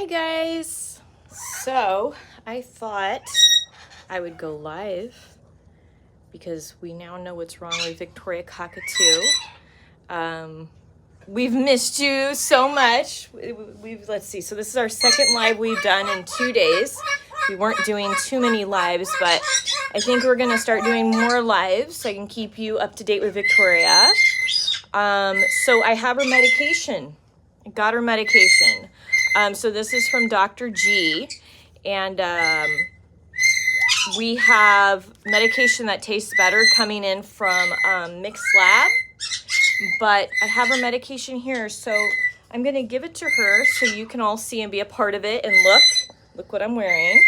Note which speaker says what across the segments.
Speaker 1: Hi guys. So I thought I would go live because we now know what's wrong with Victoria Cockatoo. We've missed you so much. Let's see. So this is our second live we've done in 2 days. We weren't doing too many lives, but I think we're gonna start doing more lives so I can keep you up to date with Victoria. So I have her medication. I got her medication. So this is from Dr. G, and we have medication that tastes better coming in from Mixed Lab, but I have her medication here, so I'm gonna give it to her so you can all see and be a part of it. And look what I'm wearing.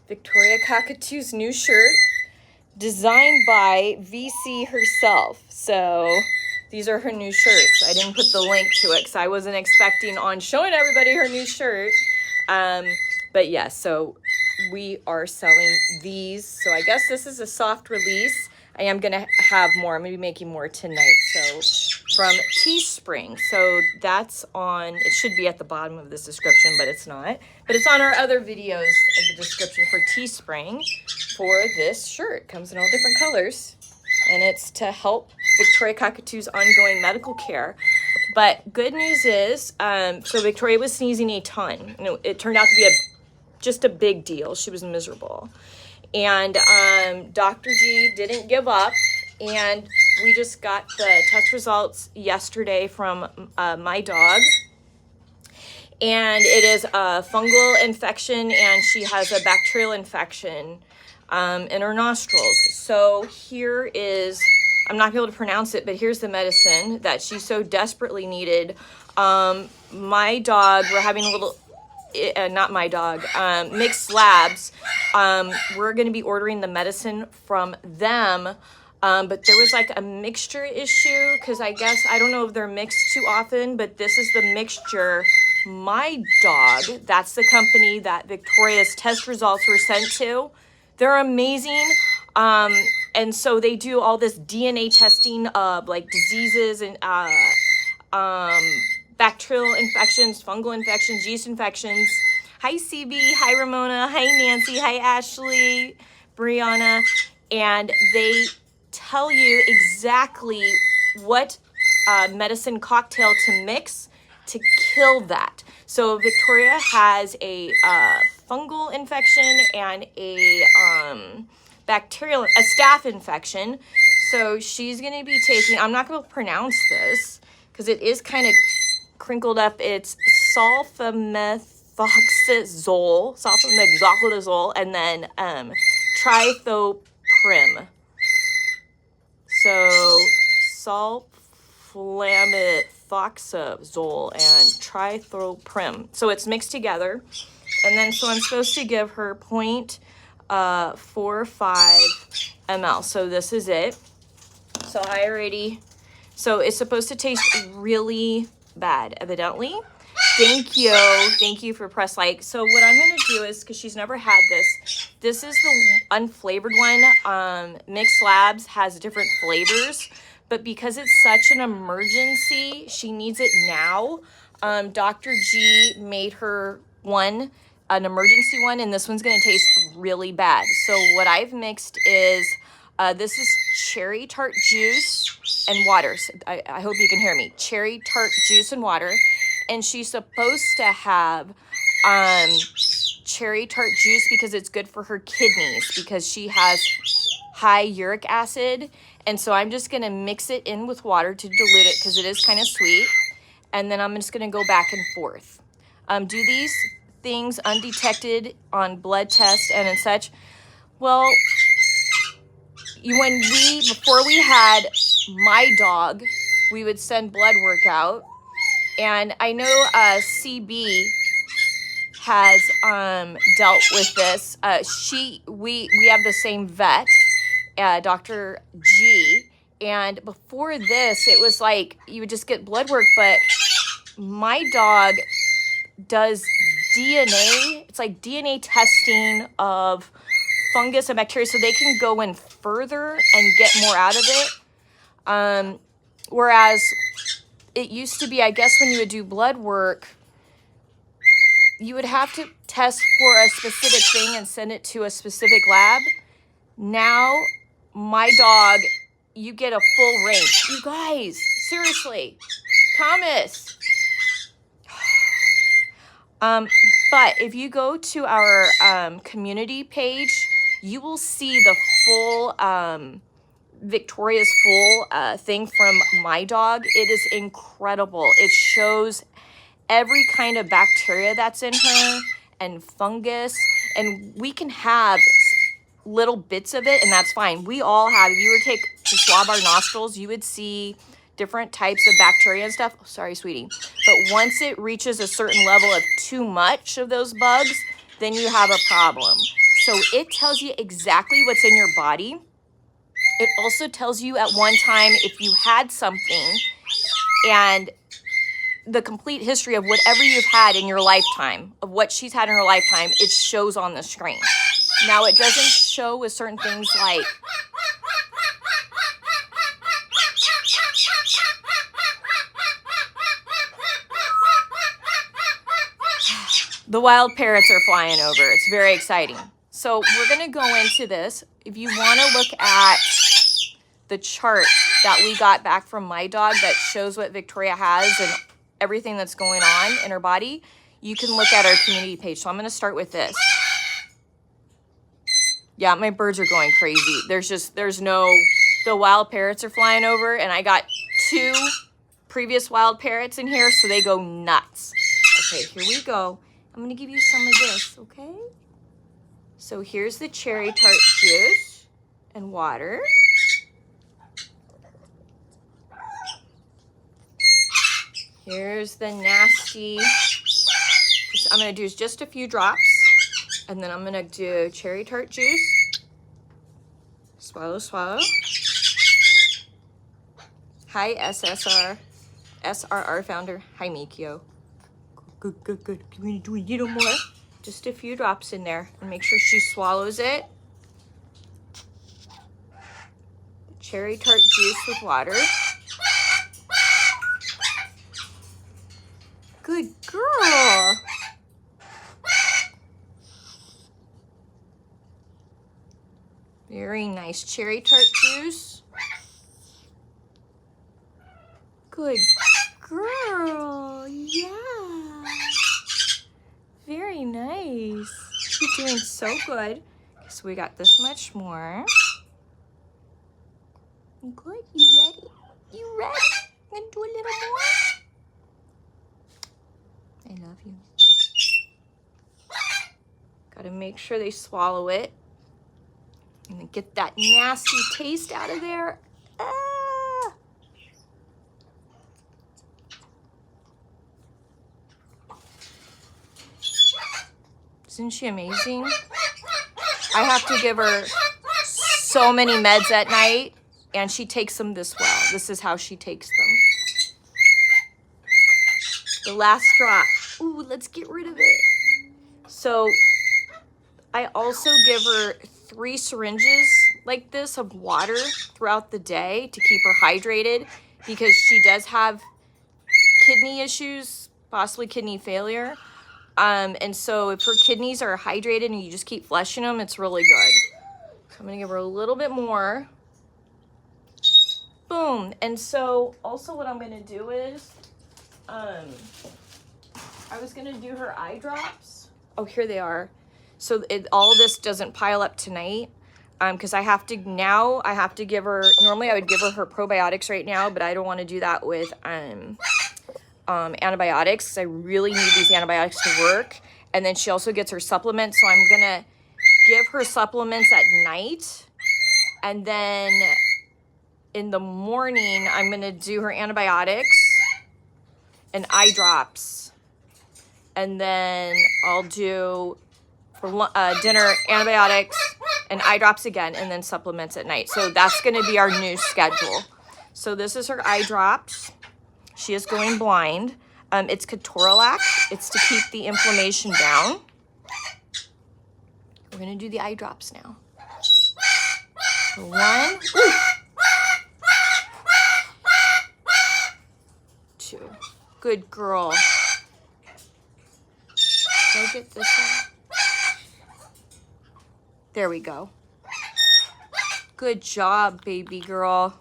Speaker 1: Victoria Cockatoo's new shirt, designed by VC herself. So these are her new shirts. I didn't put the link to it because I wasn't expecting on showing everybody her new shirt. But yes, so we are selling these. So I guess this is a soft release. I am going to have more. I'm going to be making more tonight. So from Teespring. So that's on, it should be at the bottom of this description, but it's not. But it's on our other videos in the description for Teespring for this shirt. Comes in all different colors. And it's to help Victoria Cockatoo's ongoing medical care. But good news is, so Victoria was sneezing a ton. It turned out to be just a big deal. She was miserable. And Dr. G didn't give up. And we just got the test results yesterday from my dog. And it is a fungal infection, and she has a bacterial infection in her nostrils. So here is, I'm not going to be able to pronounce it, but here's the medicine that she so desperately needed. My dog, we're having a little, not my dog, Mixed Labs. We're going to be ordering the medicine from them. But there was like a mixture issue because I guess, I don't know if they're mixed too often, but this is the mixture. My dog, that's the company that Victoria's test results were sent to. They're amazing. And so they do all this DNA testing of like diseases and bacterial infections, fungal infections, yeast infections. Hi, CB. Hi, Ramona. Hi, Nancy. Hi, Ashley, Brianna. And they tell you exactly what medicine cocktail to mix to kill that. So Victoria has a fungal infection and a staph infection. So she's going to be taking, I'm not going to pronounce this because it is kind of crinkled up. It's sulfamethoxazole, and then trithoprim. So sulfamethoxazole and trithoprim. So it's mixed together. And then so I'm supposed to give her 0.45 ml. So this is it. So so it's supposed to taste really bad, evidently. Thank you for press like. So what I'm going to do is, because she's never had this is the unflavored one. Mixed Labs has different flavors, but because it's such an emergency, she needs it now. Dr. G made her an emergency one, and this one's going to taste really bad. So what I've mixed is, this is cherry tart juice and water. So I hope you can hear me. Cherry tart juice and water. And she's supposed to have cherry tart juice because it's good for her kidneys because she has high uric acid. And so I'm just going to mix it in with water to dilute it because it is kind of sweet. And then I'm just going to go back and forth. Do these things undetected on blood tests and such? Well, before we had my dog, we would send blood work out. And I know CB has dealt with this. We have the same vet, Dr. G. And before this, it was like you would just get blood work. But my dog does DNA. It's like DNA testing of fungus and bacteria, so they can go in further and get more out of it. Whereas it used to be, I guess, when you would do blood work, you would have to test for a specific thing and send it to a specific lab. Now, my dog, you get a full range. You guys, seriously, Thomas. But if you go to our community page, you will see the full, Victoria's full thing from my dog. It is incredible. It shows every kind of bacteria that's in her and fungus, and we can have little bits of it, and that's fine. We all have, if you were to swab our nostrils, you would see different types of bacteria and stuff. Oh, sorry, sweetie. But once it reaches a certain level of too much of those bugs, then you have a problem. So it tells you exactly what's in your body. It also tells you at one time if you had something, and the complete history of whatever you've had in your lifetime, of what she's had in her lifetime, it shows on the screen. Now, it doesn't show with certain things like the wild parrots are flying over. It's very exciting. So we're going to go into this. If you want to look at the chart that we got back from my dog that shows what Victoria has and everything that's going on in her body, you can look at our community page. So I'm going to start with this. Yeah, my birds are going crazy. The wild parrots are flying over, and I got 2 previous wild parrots in here, so they go nuts. Okay, here we go. I'm going to give you some of this, okay? So here's the cherry tart juice and water. Here's the nasty, I'm going to do just a few drops, and then I'm going to do cherry tart juice. Swallow, swallow. Hi, SRR founder. Hi, Mikio. Good, good, good. I'm going to do a little more. Just a few drops in there, and make sure she swallows it. Cherry tart juice with water. Good girl. Very nice. Cherry tart juice. Good girl. Yeah. Very nice. You're doing so good. So we got this much more. Good. You ready? You ready? I'm gonna do a little more. I love you. Gotta make sure they swallow it. And then get that nasty taste out of there. Ah. Isn't she amazing? I have to give her so many meds at night, and she takes them this well. This is how she takes them. The last drop. Ooh, let's get rid of it. So I also give her 3 syringes like this of water throughout the day to keep her hydrated, because she does have kidney issues, possibly kidney failure. And so if her kidneys are hydrated and you just keep flushing them, it's really good. So I'm gonna give her a little bit more. Boom. And so also what I'm gonna do is, I was gonna do her eye drops. Oh, here they are. So all of this doesn't pile up tonight, because I have to give her, normally I would give her probiotics right now, but I don't want to do that with antibiotics, because I really need these antibiotics to work. And then she also gets her supplements, so I'm gonna give her supplements at night, and then in the morning I'm gonna do her antibiotics and eye drops, and then I'll do for dinner antibiotics and eye drops again, and then supplements at night. So that's going to be our new schedule. So this is her eye drops. She is going blind. It's Ketorolac. It's to keep the inflammation down. We're going to do the eye drops now. 1, 2. Good girl. get this one. There we go. Good job, baby girl.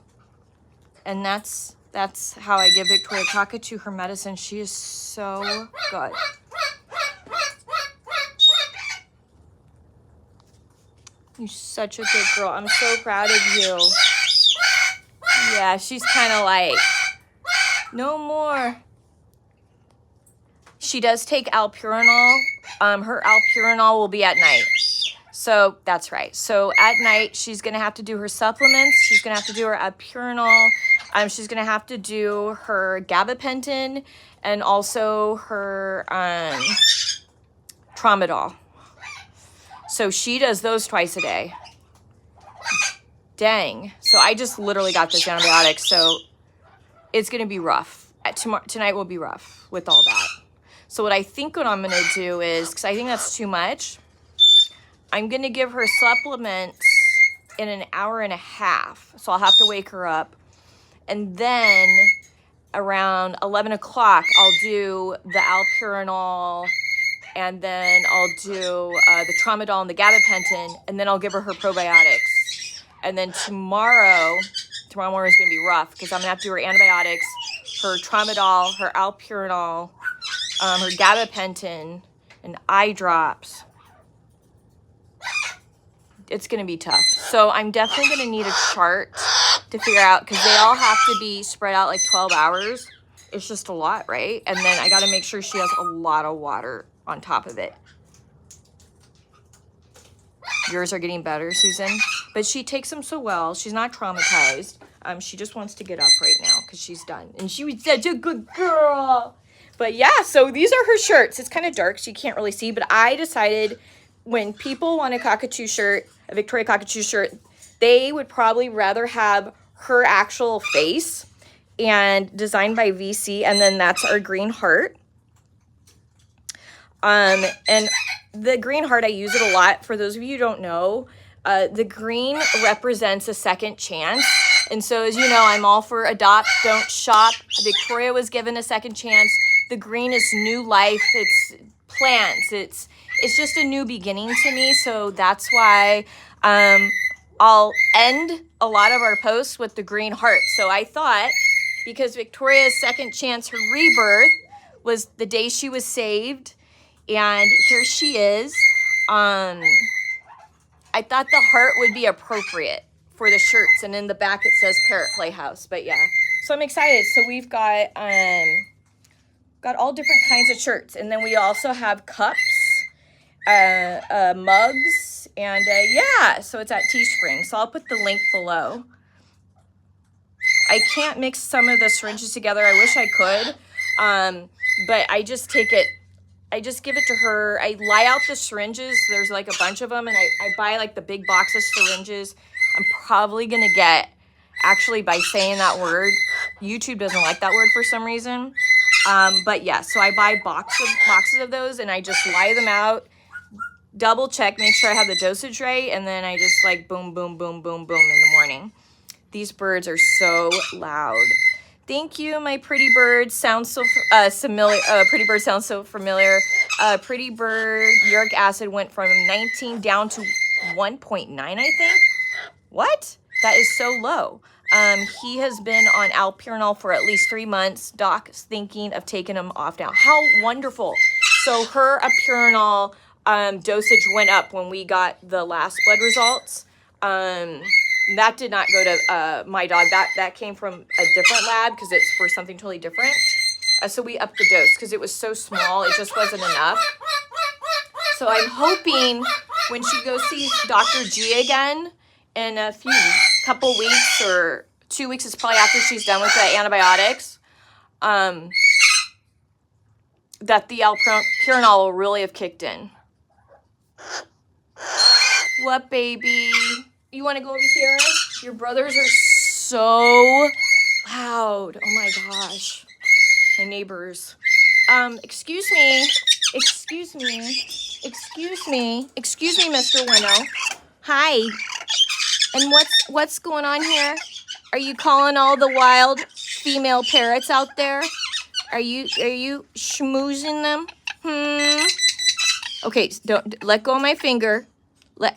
Speaker 1: And that's how I give Victoria Cockatoo her medicine. She is so good. You're such a good girl. I'm so proud of you. Yeah, she's kind of like, no more. She does take allopurinol. Her allopurinol will be at night. So that's right. So at night, she's going to have to do her supplements. She's going to have to do her allopurinol. She's going to have to do her gabapentin and also her tramadol. So she does those twice a day. Dang. So I just literally got this antibiotic. So it's going to be rough. Tonight will be rough with all that. So what I'm going to do is, because I think that's too much, I'm going to give her supplements in an hour and a half. So I'll have to wake her up. And then around 11 o'clock, I'll do the allopurinol, and then I'll do the tramadol and the gabapentin, and then I'll give her probiotics. And then tomorrow morning is going to be rough because I'm going to have to do her antibiotics, her tramadol, her allopurinol, her gabapentin, and eye drops. It's going to be tough. So I'm definitely going to need a chart to figure out, because they all have to be spread out like 12 hours. It's just a lot, right? And then I got to make sure she has a lot of water on top of it. Yours are getting better, Susan. But she takes them so well. She's not traumatized. She just wants to get up right now because she's done. And she was such a good girl. But yeah, so these are her shirts. It's kind of dark, so you can't really see. But I decided when people want a cockatoo shirt, a Victoria Cockatoo shirt, they would probably rather have her actual face, and designed by VC. And then that's our green heart. And the green heart, I use it a lot. For those of you who don't know, the green represents a second chance. And so, as you know, I'm all for adopt, don't shop. Victoria was given a second chance. The green is new life. It's plants. It's just a new beginning to me. So that's why I'll end a lot of our posts with the green heart. So I thought, because Victoria's second chance, her rebirth, was the day she was saved, and here she is. I thought the heart would be appropriate for the shirts, and in the back it says Parrot Playhouse. But yeah, so I'm excited. So we've got all different kinds of shirts, and then we also have cups, mugs, and yeah, so it's at Teespring. So I'll put the link below. I can't mix some of the syringes together. I wish I could, but I just take it. I just give it to her. I lie out the syringes. There's like a bunch of them, and I buy like the big box of syringes. I'm probably going to get, actually, by saying that word, YouTube doesn't like that word for some reason. But yeah, so I buy boxes of those, and I just lie them out, double check, make sure I have the dosage right, and then I just like boom, boom, boom, boom, boom in the morning. These birds are so loud. Thank you, my pretty bird. Sounds so familiar. Pretty bird sounds so familiar. Pretty bird uric acid went from 19 down to 1.9, I think. What? That is so low. He has been on allopurinol for at least 3 months. Doc's thinking of taking him off now. How wonderful. So her allopurinol dosage went up when we got the last blood results. That did not go to my dog. That came from a different lab because it's for something totally different. So we upped the dose because it was so small. It just wasn't enough. So I'm hoping when she goes see Dr. G again in a couple weeks, or 2 weeks is probably after she's done with the antibiotics, that the allopurinol will really have kicked in. What, baby? You want to go over here? Your brothers are so loud. Oh my gosh. My neighbors. Excuse me, Mr. Winnow. Hi. And what's going on here? Are you calling all the wild female parrots out there? Are you schmoozing them? Okay, don't let go of my finger.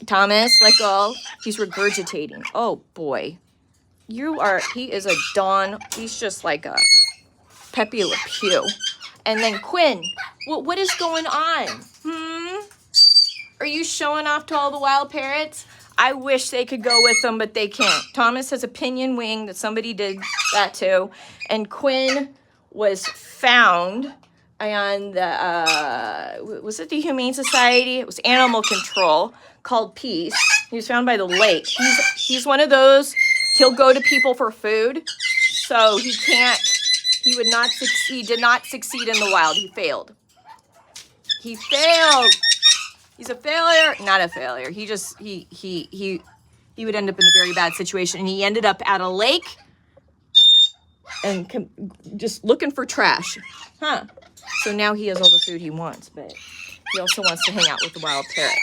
Speaker 1: Thomas, let go. He's regurgitating. Oh boy. He is a Don. He's just like a Pepe Le Pew. And then Quinn, what is going on? Are you showing off to all the wild parrots? I wish they could go with them, but they can't. Thomas has a pinion wing that somebody did that to. And Quinn was found on the, was it the Humane Society? It was Animal Control, called Peace. He was found by the lake. He's one of those, he'll go to people for food. So he did not succeed in the wild. He failed. He failed. He's a failure. Not a failure. He would end up in a very bad situation. And he ended up at a lake and just looking for trash. Huh. So now he has all the food he wants, but he also wants to hang out with the wild parrots.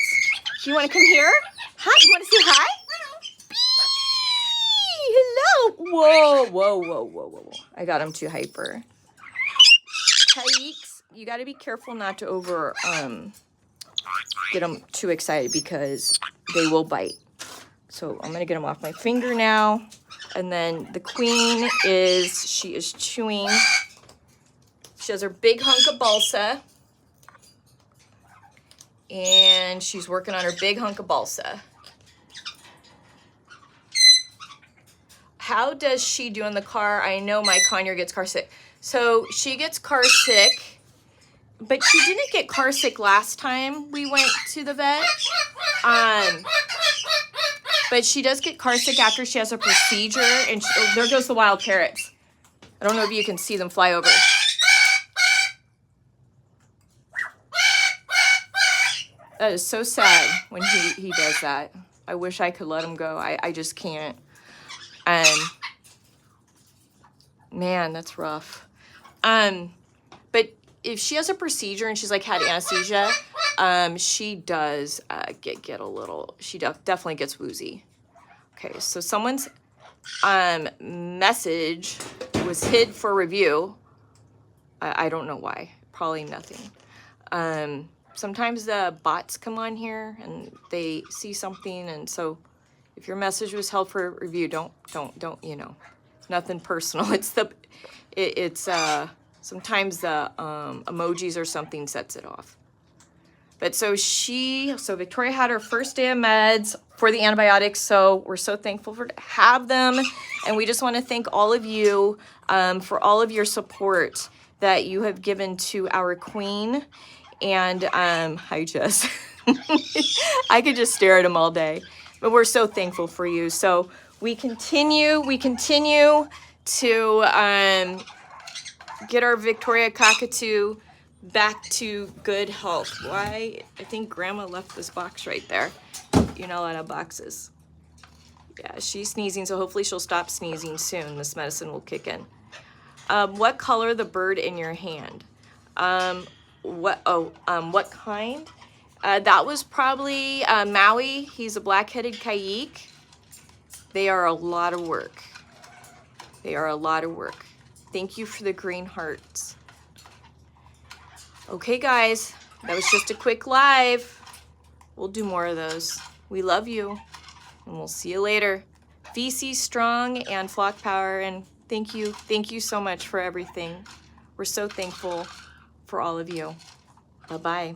Speaker 1: Do you want to come here? Hi, you want to say hi? Hello. Whoa. I got him too hyper. Kikes, you got to be careful not to get them too excited because they will bite. So I'm going to get them off my finger now. And then the queen she is chewing. She has her big hunk of balsa. And she's working on her big hunk of balsa. How does she do in the car? I know my conure gets car sick. So she gets car sick, but she didn't get car sick last time we went to the vet. But she does get car sick after she has a procedure. And there goes the wild parrots. I don't know if you can see them fly over. That is so sad when he does that. I wish I could let him go. I just can't. Man, that's rough. But if she has a procedure and she's like had anesthesia, she does get a little, she definitely gets woozy. Okay, so someone's message was hid for review. I don't know why. Probably nothing. Sometimes the bots come on here and they see something, and so if your message was held for review, don't, you know, it's nothing personal. It's sometimes the emojis or something sets it off. But so Victoria had her first day of meds for the antibiotics, so we're so thankful to have them. And we just want to thank all of you for all of your support that you have given to our queen. And hi, Jess. I could just stare at him all day. But we're so thankful for you. So we continue to get our Victoria Cockatoo back to good health. Why? I think Grandma left this box right there. You're not allowed to have boxes. Yeah, she's sneezing, so hopefully she'll stop sneezing soon. This medicine will kick in. What color the bird in your hand? What kind? That was probably Maui. He's a black-headed kayik. They are a lot of work. Thank you for the green hearts. Okay, guys, that was just a quick live. We'll do more of those. We love you, and we'll see you later. Feces strong and flock power, and thank you so much for everything. We're so thankful for all of you. Bye-bye.